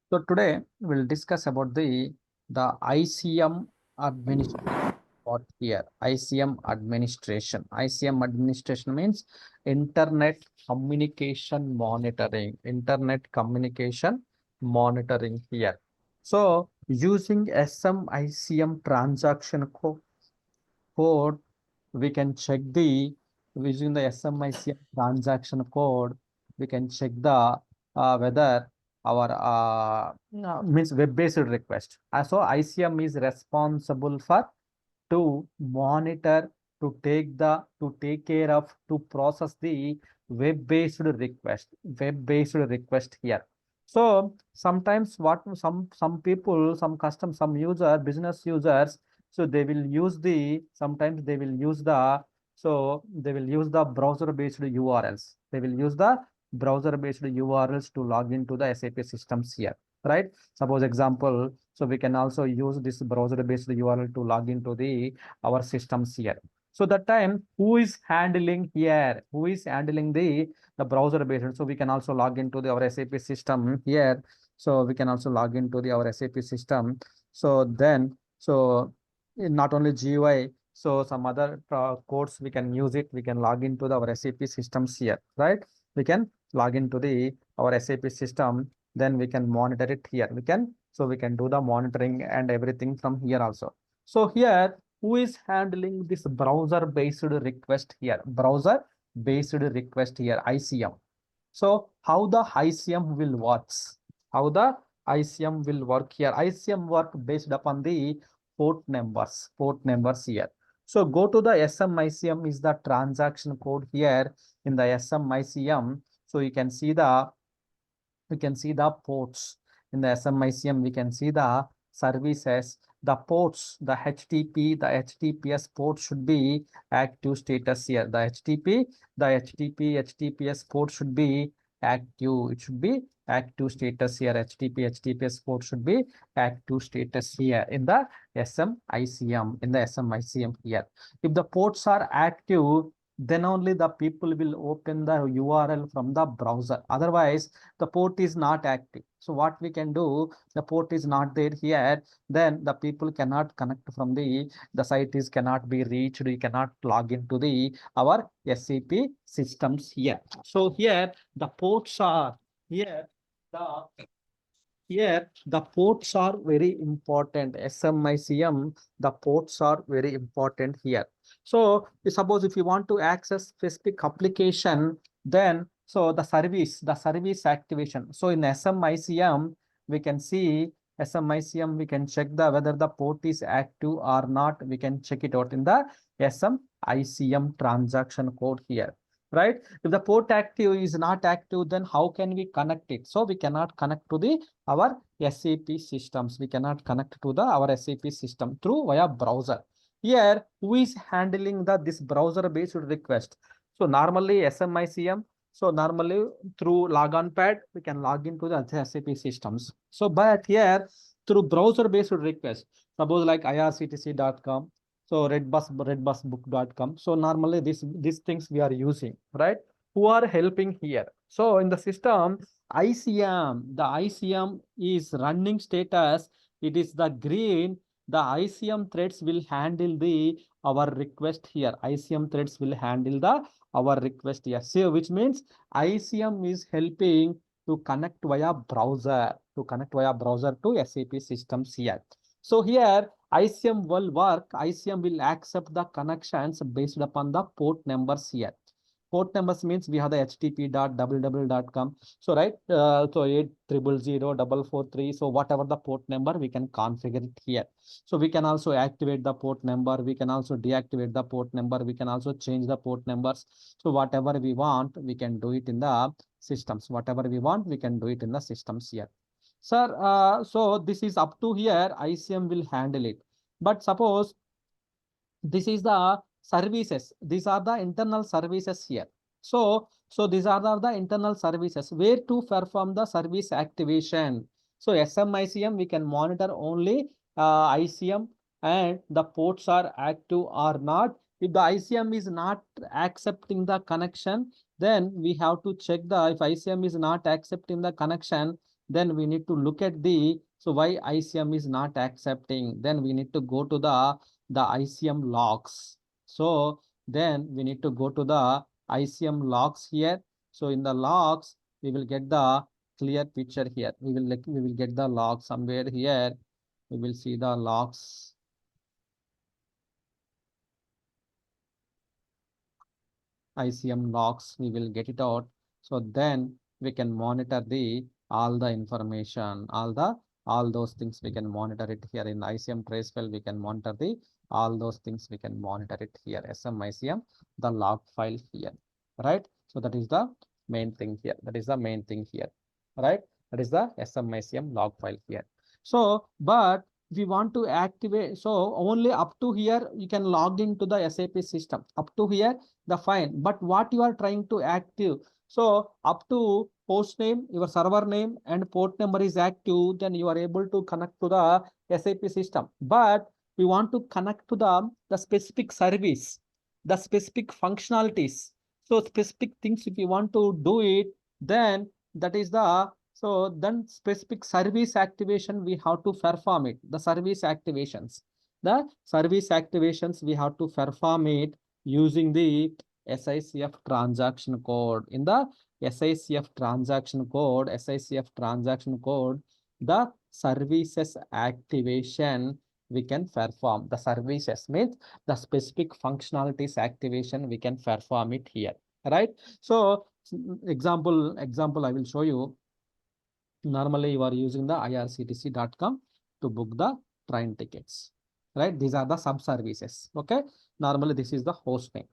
So today we'll discuss about the ICM administration. What here? ICM administration. ICM administration means Internet Communication Monitoring. Internet Communication Monitoring here. So using SMICM transaction code, we can check using the SMICM transaction code, we can check the whether our no, means web-based request. So ICM is responsible for to monitor, to take care of, to process the web-based request here. So sometimes what some people, some custom, some user, business users, so they will use sometimes they will use they will use the browser-based URLs. They will use the browser-based URLs to log into the SAP systems here, right? Suppose example, so we can also use this browser-based URL to log into our systems here. So that time, who is handling here? Who is handling the browser-based? So we can also log into our SAP system here. So we can also log into our SAP system. So then, so not only GUI, so some other codes we can use it. We can log into our SAP systems here, right? We can log into our SAP system. Then we can monitor it here. We can do the monitoring and everything from here also. So here, who is handling this browser-based request here? Browser-based request here, ICM. So how the ICM will work? How the ICM will work here? ICM work based upon the port numbers here. So go to the SMICM is the transaction code here in the SMICM. So we can see the ports in the SMICM. We can see the services, the ports, the HTTP, the HTTPS port should be active status here. HTTPS port should be active. It should be active status here. HTTPS port should be active status here in the SMICM, here. If the ports are active, then only the people will open the URL from the browser. Otherwise, the port is not active. So what we can do, the port is not there here, then the people cannot connect from the site is cannot be reached. You cannot log into our SAP systems here. So here the ports are here. The Here, the ports are very important. SMICM, the ports are very important here. So, suppose if you want to access specific application, then the service activation. So in SMICM, we can see SMICM, we can check whether the port is active or not. We can check it out in the SMICM transaction code here, right? If the port active is not active, then how can we connect it? So we cannot connect to our SAP systems. We cannot connect to our SAP system through via browser. Here, who is handling this browser-based request? So normally SMICM. So normally through logon pad, we can log into the SAP systems. So but here through browser-based request, suppose like irctc.com, so redbusbook.com. So normally these things we are using, right? Who are helping here? So in the system, the ICM is running status. It is the green. The ICM threads will handle our request here. ICM threads will handle our request here. So which means ICM is helping to connect via browser, to SAP systems here. So here ICM will work. ICM will accept the connections based upon the port numbers here. Port numbers means we have the http.www.com. So right, so 8000443. So whatever the port number, we can configure it here. So we can also activate the port number. We can also deactivate the port number. We can also change the port numbers. So whatever we want, we can do it in the systems. Whatever we want, we can do it in the systems here. Sir, so this is up to here. ICM will handle it. But suppose this is the services. These are the internal services here. So these are the internal services where to perform the service activation. So SMICM, we can monitor only ICM and the ports are active or not. If the ICM is not accepting the connection, then we have to check if ICM is not accepting the connection, then we need to look at the, so why ICM is not accepting, then we need to go to the ICM logs. So then we need to go to the ICM logs here. So in the logs, we will get the clear picture here. We will get the log somewhere here. We will see the logs. ICM logs, we will get it out. So then we can monitor the all the information, all those things we can monitor it here in ICM trace file. We can monitor the all those things we can monitor it here. SMICM, the log file here, right? So that is the main thing here. That is the main thing here, right? That is the SMICM log file here. So, but we want to activate, so only up to here you can log into the SAP system. Up to here the fine, but what you are trying to active, so up to host name, your server name and port number is active, then you are able to connect to the SAP system. But we want to connect to the specific service, the specific functionalities. So specific things, if you want to do it, then that is the, so then specific service activation we have to perform it. The service activations we have to perform it using the SICF transaction code. In the SICF transaction code, the services activation we can perform. The services means the specific functionalities activation we can perform it here, right? So example I will show you. Normally you are using the irctc.com to book the train tickets, right? These are the sub services. Okay, normally this is the host name.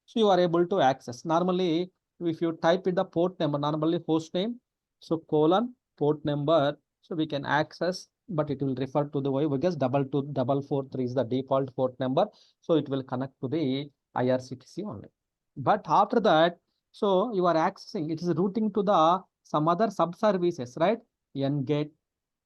So you are able to access. Normally, if you type in the port number, normally host name, so colon port number, so we can access, but it will refer to the way, because 22443 is the default port number, so it will connect to the IRCTC only. But after that, so you are accessing, it is routing to the some other sub services, right? Ngate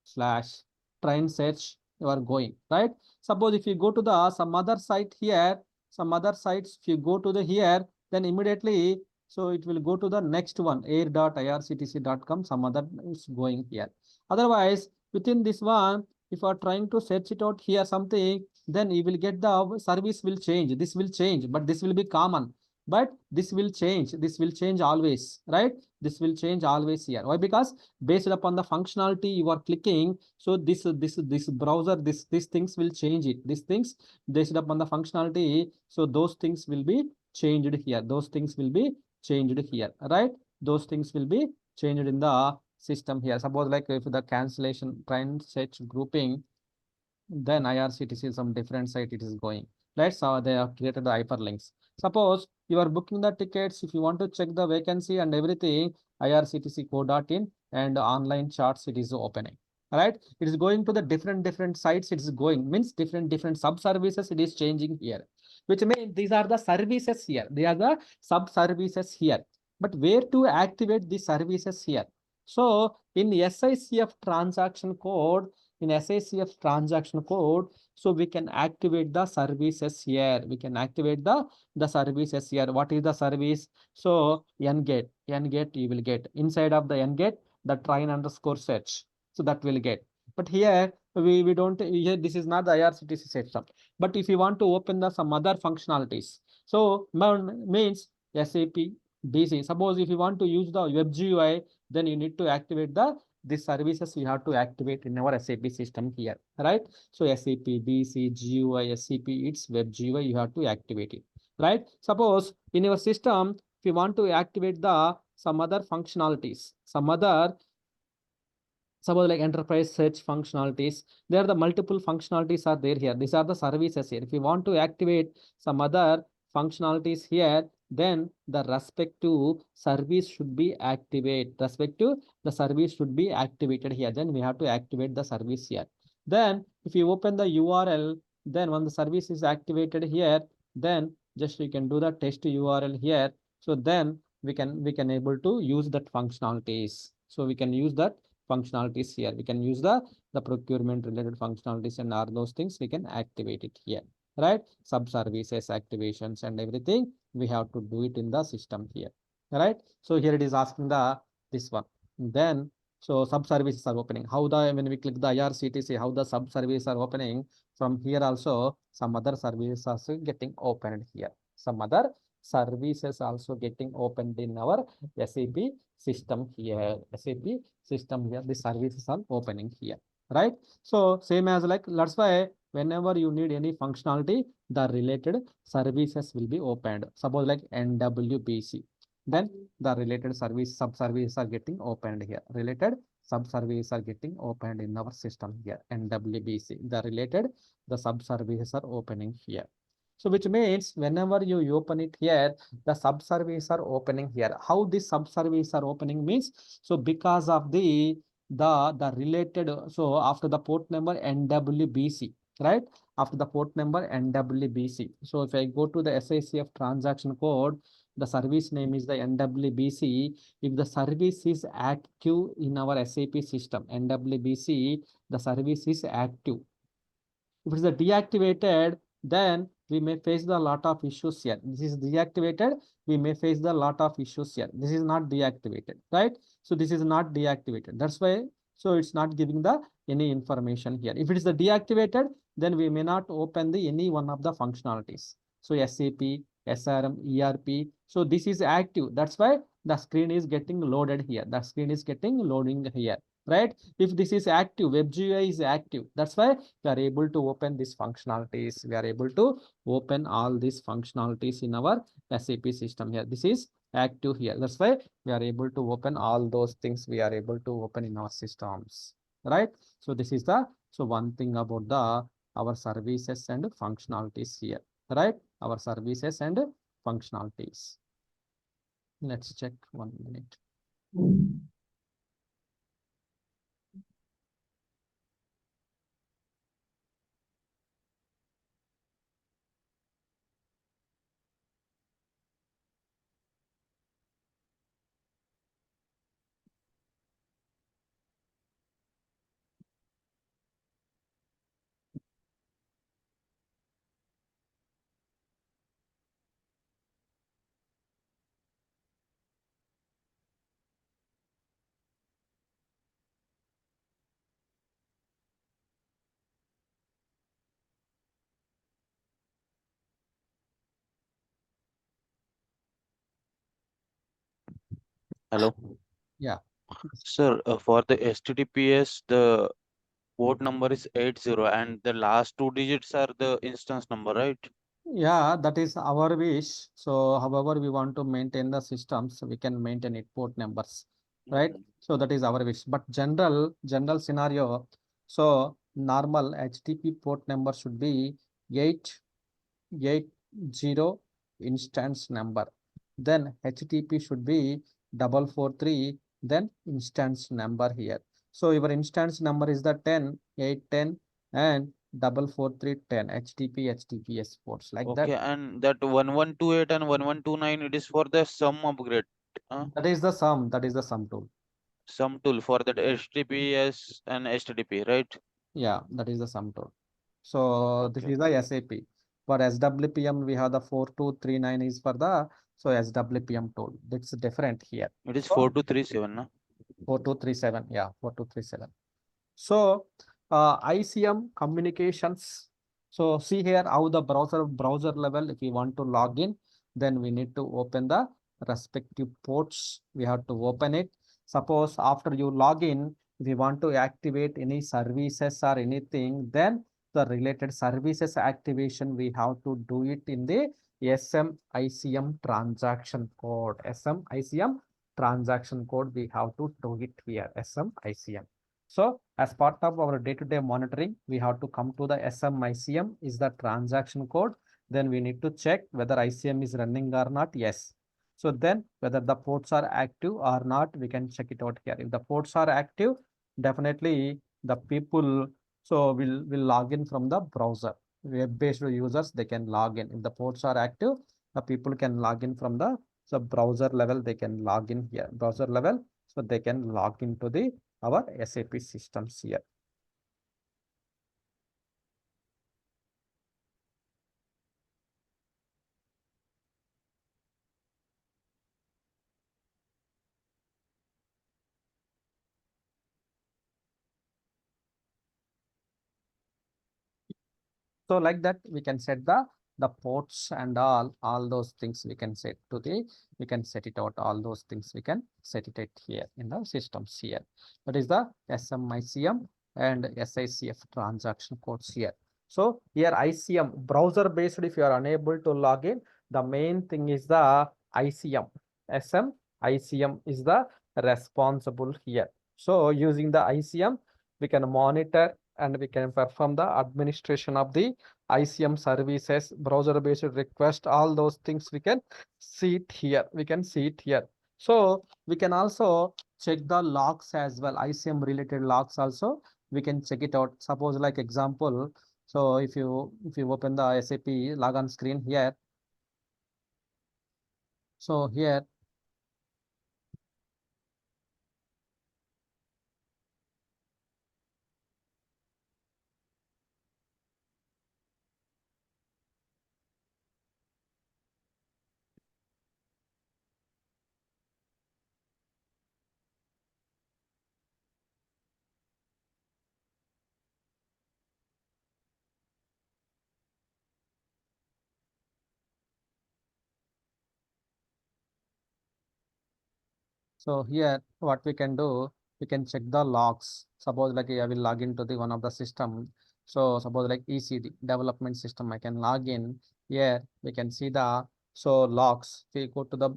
slash train search, you are going, right? Suppose if you go to the some other site here, some other sites, if you go to the here, then immediately, so it will go to the next one, air.irctc.com, some other is going here. Otherwise, within this one, if you are trying to search it out here something, then you will get the service will change. This will change, but this will be common. But this will change. This will change always, right? This will change always here. Why? Because based upon the functionality you are clicking, so this browser, these things will change it. These things based upon the functionality, so those things will be changed here. Those things will be changed here, right? Those things will be changed in the system here. Suppose like if the cancellation train search grouping, then IRCTC some different site it is going. Right? So they have created the hyperlinks. Suppose you are booking the tickets, if you want to check the vacancy and everything, irctc.co.in and online charts it is opening. Right? It is going to the different sites. It is going, means different sub services it is changing here, which means these are the services here. They are the sub services here. But where to activate the services here? So in SICF transaction code, so we can activate the services here. We can activate the services here. What is the service? So Ngate you will get inside of the Ngate the train underscore search. So that will get. But here we don't, here this is not the IRCTC system. But if you want to open the some other functionalities, so means SAP DC. Suppose if you want to use the web GUI, then you need to activate these services we have to activate in our SAP system here, right? So SAP BC GUI SCP, it's web GUI, you have to activate it, right? Suppose in your system, if you want to activate the some other functionalities, suppose like enterprise search functionalities, there are the multiple functionalities are there here. These are the services here. If you want to activate some other functionalities here, then the respective service should be activated. The service should be activated here. Then we have to activate the service here. Then if you open the URL, then when the service is activated here, then just we can do the test URL here. So then we can able to use that functionalities. So we can use that functionalities here. We can use the procurement related functionalities and all those things we can activate it here, right? Sub services activations and everything we have to do it in the system here, right? So here it is asking the this one. Then So sub-services are opening. How the, when we click the IRCTC, how the sub-services are opening. From here also, some other services are also getting opened here. Some other services also getting opened in our SAP system here. SAP system here, the services are opening here, right? So same as like, that's why whenever you need any functionality, the related services will be opened. Suppose like NWBC, then the related service sub-services are getting opened here. Related sub-services are getting opened in our system here. NWBC, the related, the sub-services are opening here. So which means whenever you open it here, the sub-services are opening here. How this sub-services are opening means, so because of the related, so after the port number NWBC, right? After the port number NWBC. So if I go to the SICF transaction code, the service name is the NWBC. If the service is active in our SAP system, NWBC, the service is active. If it is deactivated, then we may face the lot of issues here. This is deactivated, we may face the lot of issues here. This is not deactivated, right? So this is not deactivated. That's why, so it's not giving the any information here. If it is the deactivated, then we may not open the any one of the functionalities. So SAP, SRM, ERP. So this is active. That's why the screen is getting loaded here. The screen is getting loading here, right? If this is active, WebGUI is active. That's why we are able to open these functionalities. We are able to open all these functionalities in our SAP system here. This is active here. That's why we are able to open all those things we are able to open in our systems, right? So this is the, so one thing about the our services and functionalities here, right? Our services and functionalities. Let's check 1 minute. Hello. Yeah. Sir, for the HTTPS, the port number is 80 and the last two digits are the instance number, right? Yeah, that is our wish. So, however, we want to maintain the systems, we can maintain it port numbers, right? Mhm. So that is our wish. But general scenario, so normal HTTP port number should be 880 instance number. Then HTTP should be 443, then instance number here. So your instance number is the 10, 810 and 44310 HTTP, HTTPS ports like that. Okay, and that 1128 and 1129, it is for the sum upgrade, That is the sum. That is the sum tool. sum tool for that HTTPS and HTTP, right? Yeah, that is the sum tool. So this Okay, is the SAP. For SWPM, we have the 4239 is for the, so SWPM tool. It's different here. it is So 4237, no? 4237. Yeah, 4237. So ICM communications. So see here how the browser level, if we want to log in, then we need to open the respective ports. We have to open it. Suppose after you log in, if you want to activate any services or anything, then the related services activation, we have to do it in the SMICM transaction code. SMICM transaction code, we have to do it here, SMICM. So as part of our day-to-day monitoring, we have to come to the SMICM is the transaction code. Then we need to check whether ICM is running or not. Yes. So then whether the ports are active or not, we can check it out here. If the ports are active, definitely the people so will log in from the browser. Web-based users, they can log in. If the ports are active, the people can log in from the, so browser level, they can log in here. Browser level, so they can log into the our SAP systems here. So like that, we can set the ports and all those things we can set to the, we can set it out, all those things we can set it here in the systems here. That is the SMICM and SICF transaction codes here. So here ICM browser based, if you are unable to log in, the main thing is the ICM. SMICM is the responsible here. So using the ICM, we can monitor and we can perform the administration of the ICM services, browser-based request, all those things we can see it here. We can see it here. So we can also check the logs as well, ICM related logs also. We can check it out. Suppose like example, so if you open the SAP logon screen here, so here So here, what we can do, we can check the logs. Suppose like I will log into the one of the system. So suppose like ECD development system, I can log in. Here we can see the so logs. We go to the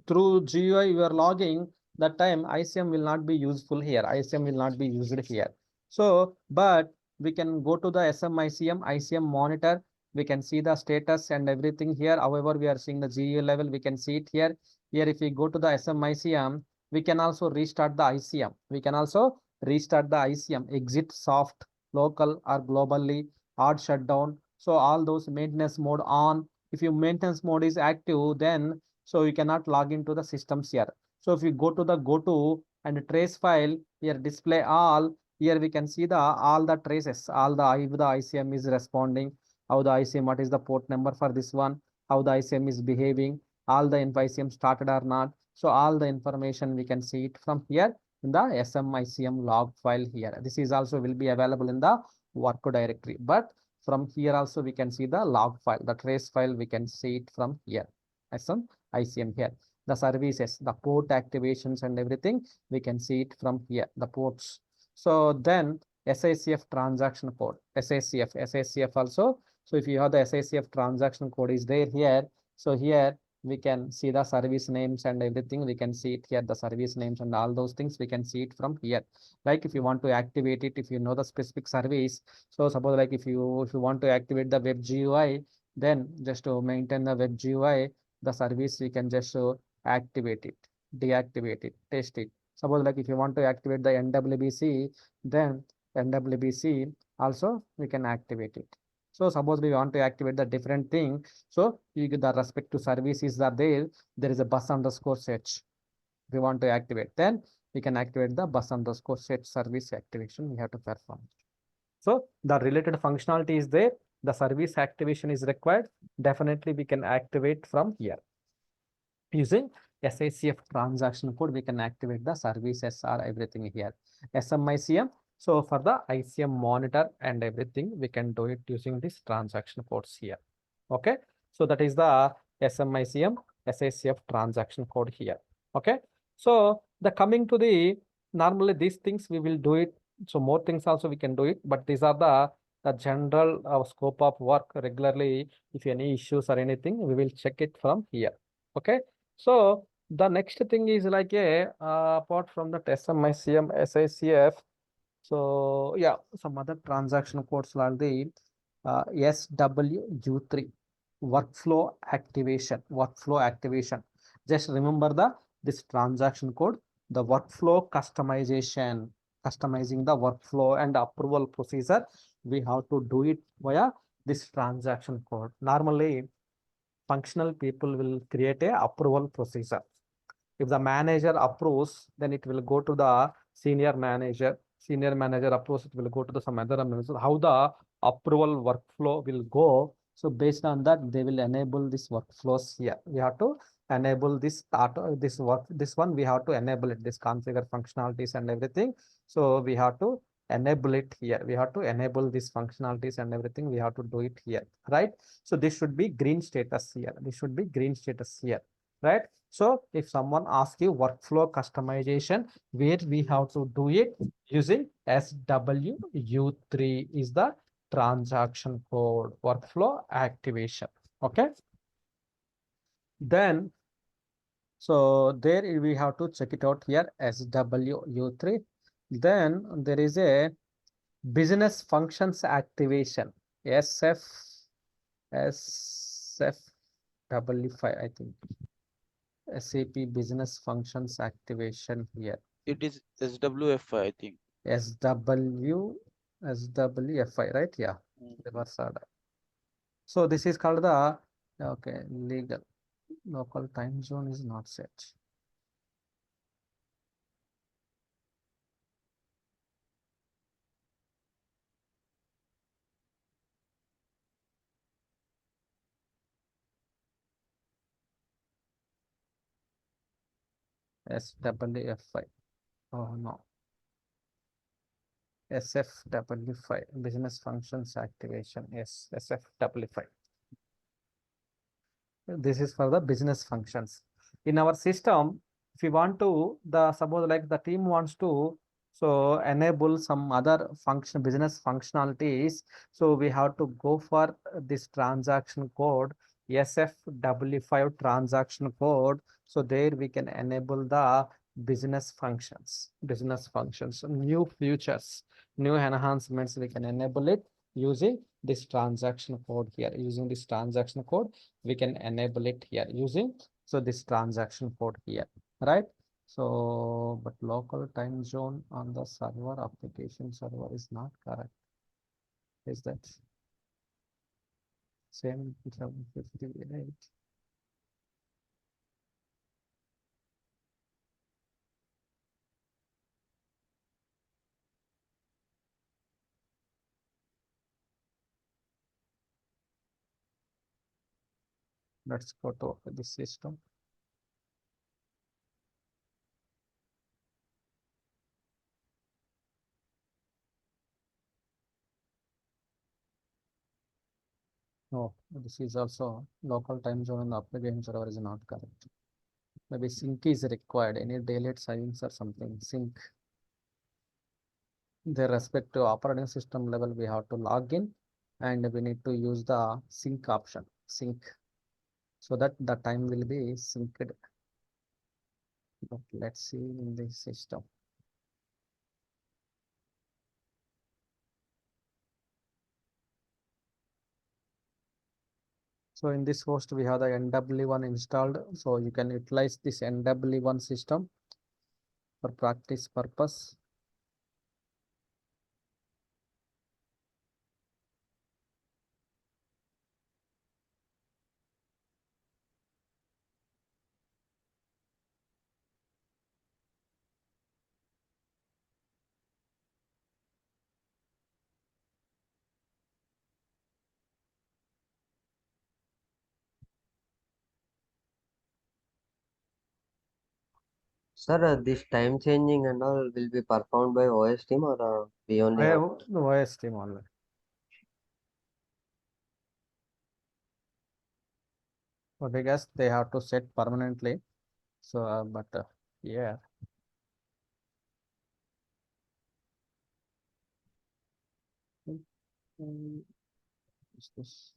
through GUI you are logging. That time ICM will not be useful here. ICM will not be used here. So but we can go to the SMICM ICM monitor. We can see the status and everything here. However, we are seeing the GUI level. We can see it here. Here, if we go to the SMICM, we can also restart the ICM. We can also restart the ICM, exit soft, local or globally, hard shutdown. So all those maintenance mode on. If your maintenance mode is active, then so you cannot log into the systems here. So if you go to the go to and trace file, here display all, here we can see the all the traces, all the if the ICM is responding, how the ICM, what is the port number for this one, how the ICM is behaving, all the ICM started or not. So all the information we can see it from here in the SMICM log file here. This is also will be available in the work directory. But from here also we can see the log file, the trace file, we can see it from here. SMICM here. The services, the port activations and everything, we can see it from here, the ports. So then SICF transaction code, SICF also. So if you have the SICF transaction code is there here. So here we can see the service names and everything. We can see it here, the service names and all those things. We can see it from here. Like if you want to activate it, if you know the specific service. So suppose like if you want to activate the web GUI, then just to maintain the web GUI, the service we can just activate it, deactivate it, test it. Suppose like if you want to activate the NWBC, then NWBC also we can activate it. So suppose we want to activate the different thing. So you get the respective services are there. There is a bus underscore search. If we want to activate, then we can activate the bus underscore search service activation we have to perform. So the related functionality is there. The service activation is required. Definitely we can activate from here. Using SICF transaction code, we can activate the services or everything here. SMICM. So for the ICM monitor and everything, we can do it using this transaction codes here. Okay. So that is the SMICM SICF transaction code here. Okay. So the coming to the normally these things we will do it. So more things also we can do it, but these are the general scope of work regularly. If any issues or anything, we will check it from here. Okay. So the next thing is like apart from the SMICM, SICF. So yeah, some other transaction codes like the SWU3 workflow activation. Workflow activation. Just remember this transaction code, the workflow customization, customizing the workflow and approval procedure. We have to do it via this transaction code. Normally, functional people will create a approval procedure. If the manager approves, then it will go to the senior manager. Senior manager approves, it will go to the some other manager. How the approval workflow will go. So based on that, they will enable this workflows here. We have to enable this this one we have to enable it, this configure functionalities and everything. So we have to enable it here. We have to enable these functionalities and everything. We have to do it here, right? So this should be green status here. This should be green status here, right? So if someone asks you workflow customization, where we have to do it using SWU3 is the transaction code workflow activation. Okay. Then, so there we have to check it out here, SWU3. Then there is a business functions activation, SFW5, I think. SAP business functions activation here. It is SWFI, I think. SWFI, right? Yeah. Mm. Reverse order. So this is called the, okay, legal. Local time zone is not set. SWFI. Oh no. SFW5, business functions activation. Yes, SFW5. This is for the business functions. In our system, if we want to, suppose like the team wants to, so enable some other function, business functionalities. So we have to go for this transaction code, SFW5 transaction code. So there we can enable the business functions, new features, new enhancements. We can enable it using this transaction code here. Using this transaction code, we can enable it here using this transaction code here, right? So but local time zone on the server, application server, is not correct. Is that same 758? Let's go to the system. No, this is also local time zone on the application server is not correct. Maybe sync is required. Any daylight savings or something. Sync. The respective operating system level, we have to log in and we need to use the sync option. Sync. So that the time will be synced. But let's see in the system. So in this host, we have the NW1 installed. So you can utilize this NW1 system for practice purpose. Sir, this time changing and all will be performed by OS team or we only I have have the OS team only. But I guess they have to set permanently. So, yeah. Is this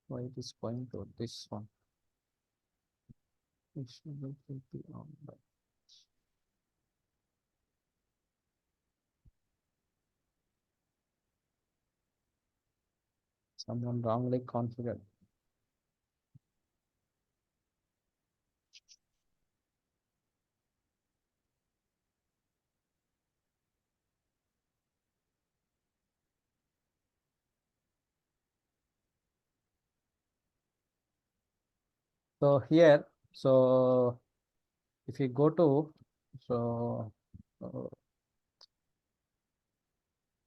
why it is going to this one? It should be on, but someone wrongly configured. So here, so if you go to, so uh,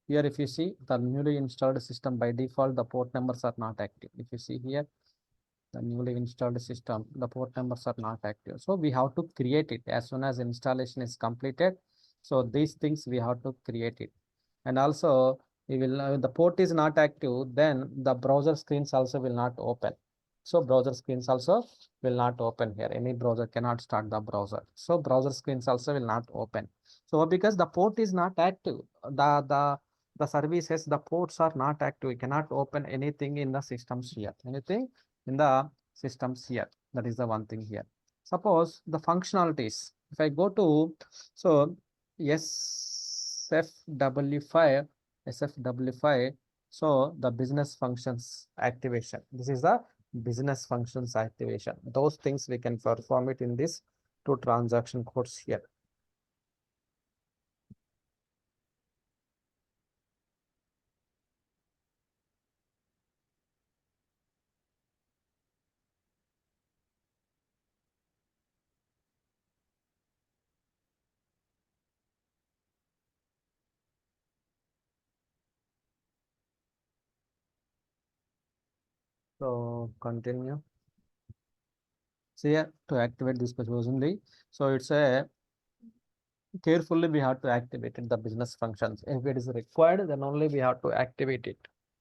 here if you see the newly installed system, by default the port numbers are not active. If you see here, the newly installed system, the port numbers are not active. So we have to create it as soon as installation is completed. So these things we have to create it. And also we will the port is not active, then the browser screens also will not open. So browser screens also will not open here. Any browser cannot start the browser. So browser screens also will not open. So because the port is not active, the services, the ports are not active. We cannot open anything in the systems here. Anything in the systems here. That is the one thing here. Suppose the functionalities. If I go to so SFW5, SFW5. So the business functions activation. This is the business functions activation. Those things we can perform it in this two transaction codes here. So continue. So here to activate this only. So it's a carefully we have to activate it, the business functions. If it is required, then only we have to activate it,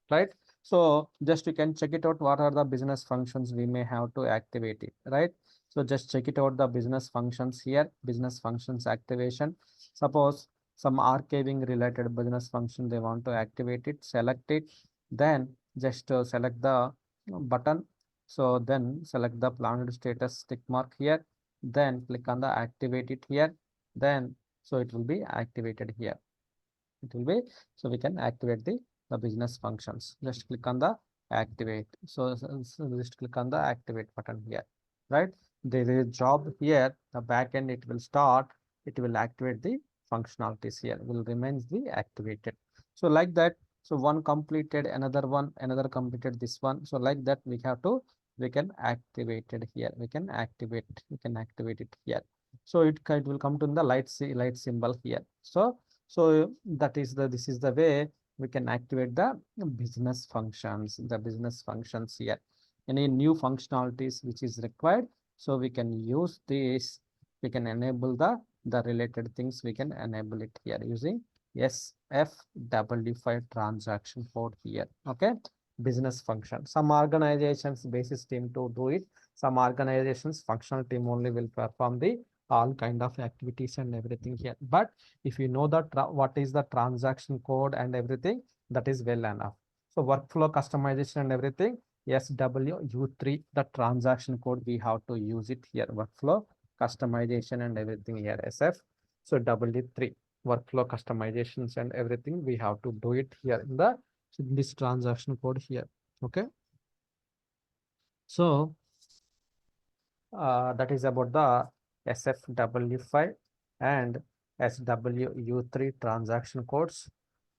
right? So just you can check it out. What are the business functions we may have to activate it, right? So just check it out the business functions here, business functions activation. Suppose some archiving related business function they want to activate it, select it, then just select the button. So then select the planned status tick mark here, then click on the activate it here, then so it will be activated here. It will be, so we can activate the business functions. Just click on the activate. So just click on the activate button here, right? There is a job here, the backend it will start, it will activate the functionalities here, will remains the activated. So like that, so one completed, another one, another completed this one. So like that we have to, we can activate it here. We can activate it here. So it will come to the light symbol here. So that is the, this is the way we can activate the business functions, here. Any new functionalities which is required, so we can use this, we can enable the related things, we can enable it here using SFW5 transaction code here. Okay, business function. Some organizations basis team to do it, some organizations functional team only will perform the all kind of activities and everything here. But if you know that what is the transaction code and everything, that is well enough. So workflow customization and everything, SWU3, the transaction code we have to use it here. Workflow customization and everything here, SF. So W3, workflow customizations and everything we have to do it here in the this transaction code here. Okay. So that is about the SFW5 and SWU3 transaction codes.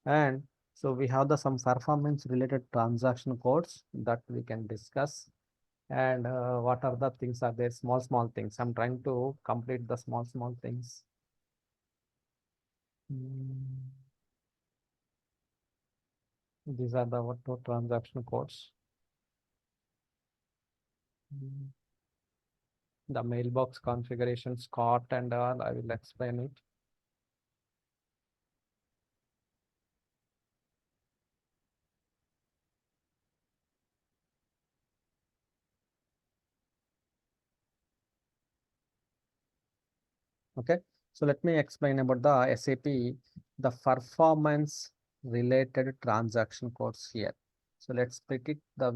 And so we have the some performance related transaction codes that we can discuss. And what are the things are there? Small things. I'm trying to complete the small things. These are the what transaction codes. The mailbox configuration, Scott and all, I will explain it. Okay, so let me explain about the SAP, the performance related transaction codes here. So let's split it the